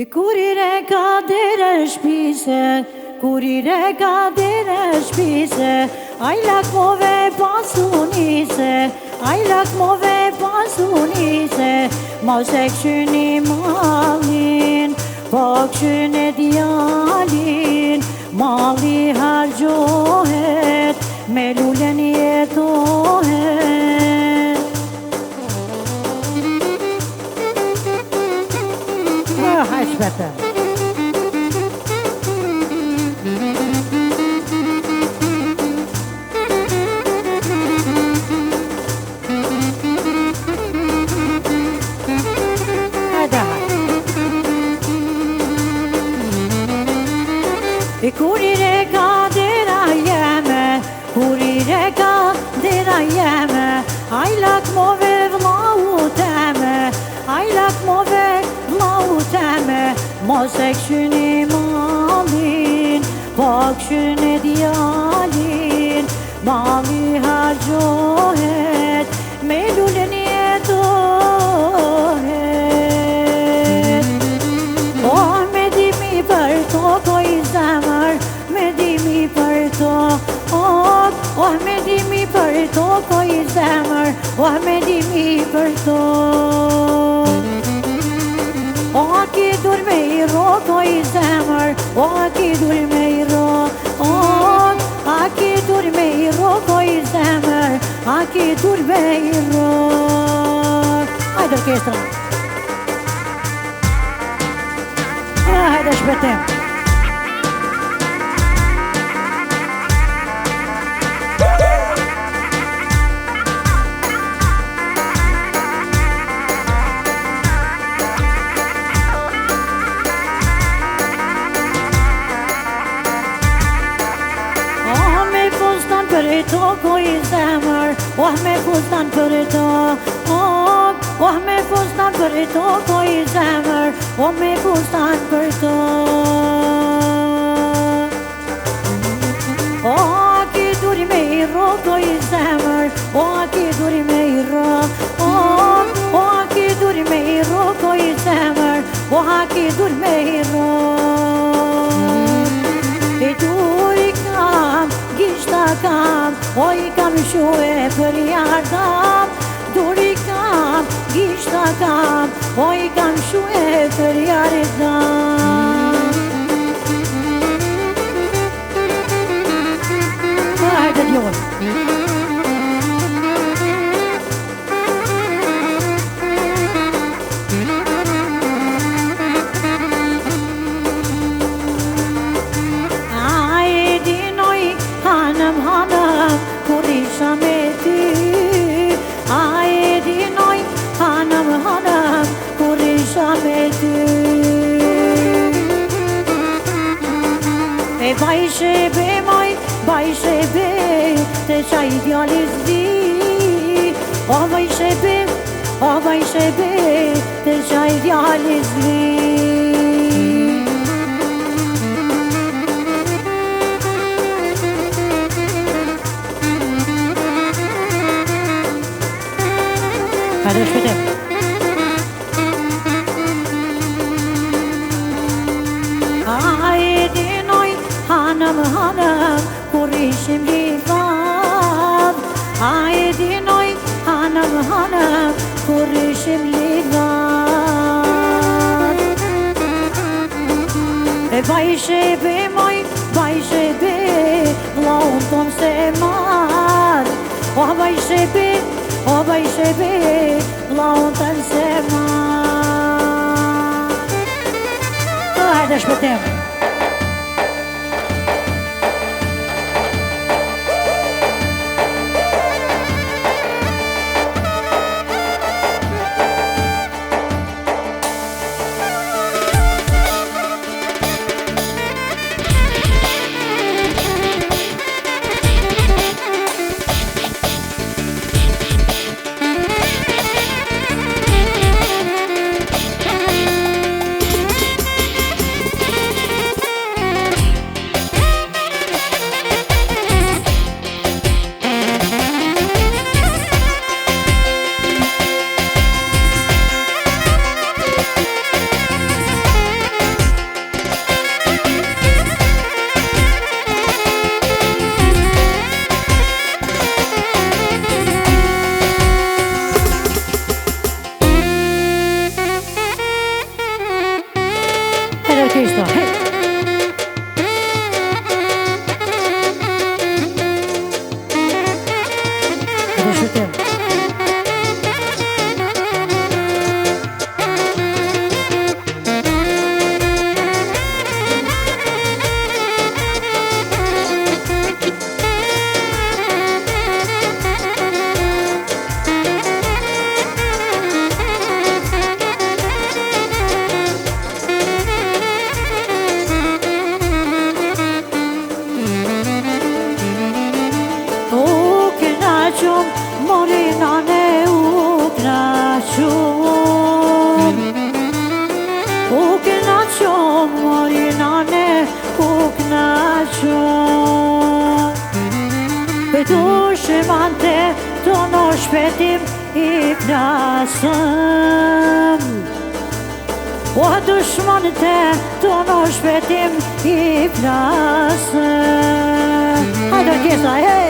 Kur I re ka dere shpise, kur I re ka dere shpise, aj lakmove pasunise, aj lakmove pasunise, mos e këshyni malin, po këshyni djalin, mali hargjohet, me lulen jetohet. Hajt shpete. Kur I re ka dera jeme, kur I re ka dera jeme, aj lakmove vlau teme, aj lakmove vlau teme, mos e këshyni malin, po këshyni djalin, mali hargjohet, me lulen jetohet. Oh, me dimi për to, ko I zemër, me dimi për to, oh, me dimi për to, ko I zemër, oh, me dimi për to. Oh, ki dur me I ro, ko I zemër, oh, ki dur me I ro, oh, ki dur me I ro, ko I zemër, ki dur me I ro. Hajde orkestra. Hajde shpetim. Për to, ko I zemër, oh, me fustan për to, oh, me fustan për to, ko I zemër, oh, me fustan për to. Oh, ki duri me I ro, ko I zemër, oh, ki duri me I ro, oh, ki duri me I ro, ko I zemër, oh, ki duri me I ro. I duri kam, gishta kam, o I kam shue për jardam, duri kam, gishta kam, o I kam shue për jardam. Hajde djoj. Kur isha me ty, a e dinoj, hanëm, kur isha me ty. E bajshe be moj, bajshe be, te qaj djallis di. O bajshe be, te qaj djallis di. Hajde shpetim. A e dinoj, hanëm, kur ishim livad. A e dinoj, hanëm, kur ishim livad. E bajshe be moj, bajshe be, vlaun ton se mar. O bajshe be, vlaun ton se mar. Hajde shpetim. Kishto. Edhe shëtim. Dushmante të në shpetim I plasëm O dushmante të në shpetim I plasëm Hajde orkestra, hej!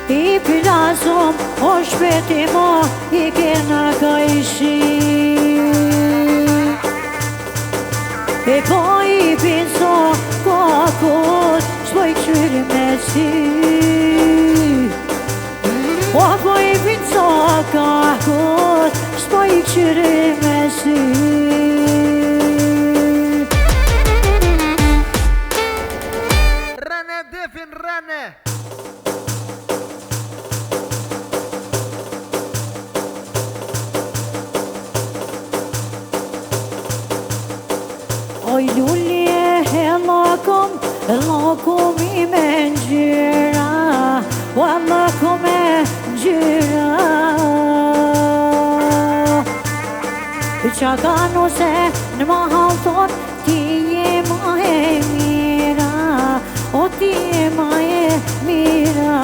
I pilasëm o shpetimo I kena ka ishi E po I pinso ko akut Shpo I këshyri me si O po I pinso ko akut Shpo I këshyri me si Rane! Oj lulje lakom I me ngjyra O lakom me ngjyra Qa ka nuse në ma halton Ti je ma e mira O ti je ma e mira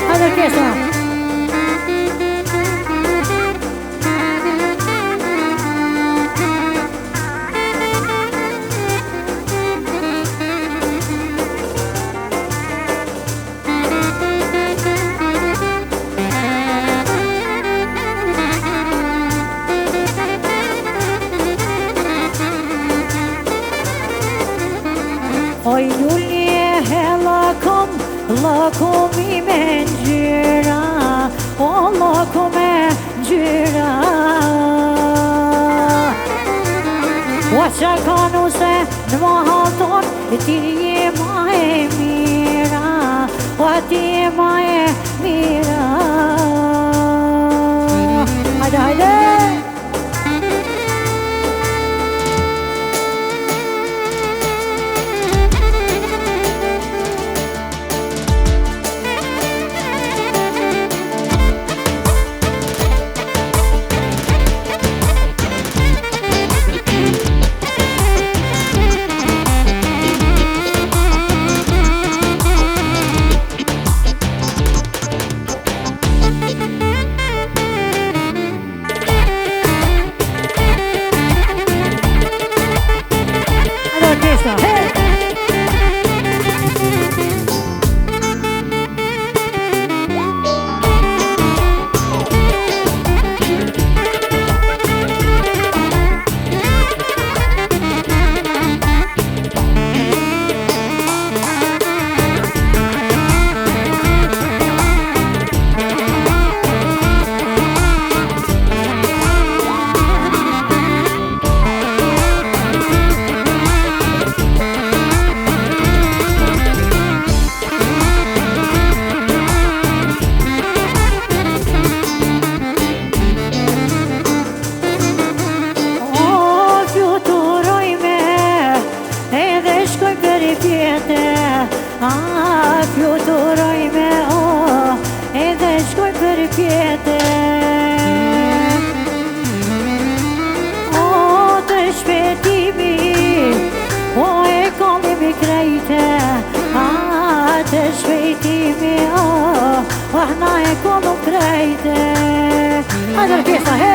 Hajde orkestra Oj lulje lakom I me ngjyra O lakom me ngjyra O qa ka nuse në ma halton Ti je ma e mira O ti je ma e mira Hajde, hajde Hajde orkestra,